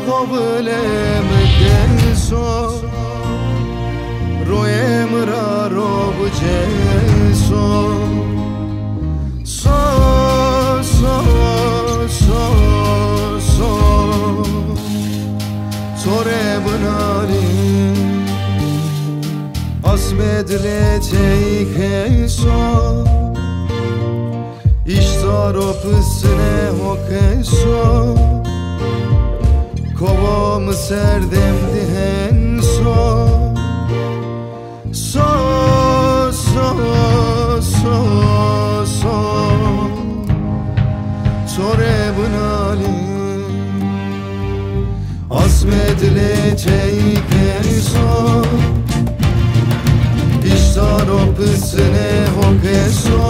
volem denso roemra robjeso so so so so sore bunari asmedle teikeso ishtaro psne hokeso kovam serdem dihen so so so so so sore bunali asmedle teikeso ishtaro psne hokeso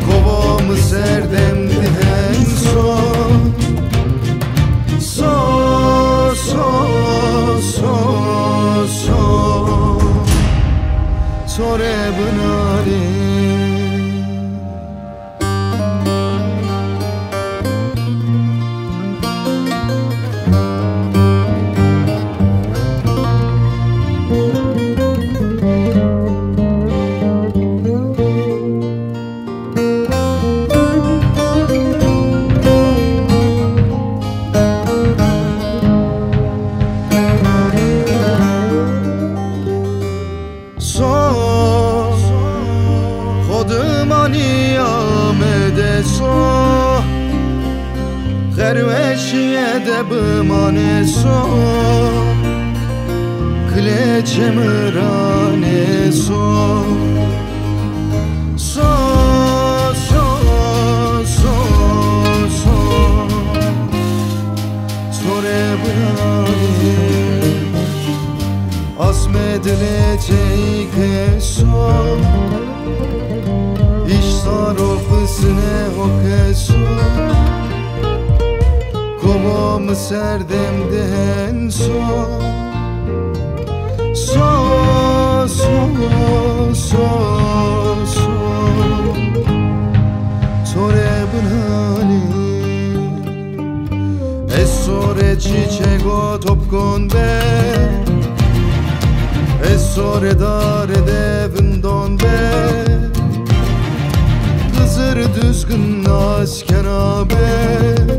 kovam serdem dihen so so so so so sore bunari bımane so kleçemrane so so so so so sore bunari asmedle teike so ishtaro psne hokeso kovam serdem dehen so so so so so sore bunali esore çiçego topkon be esore dare devindon be kızır düzgün asken abi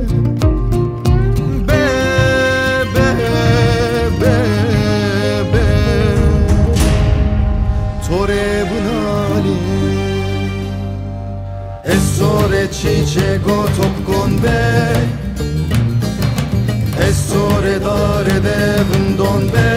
esore çiçego topkon be esore dare devindon be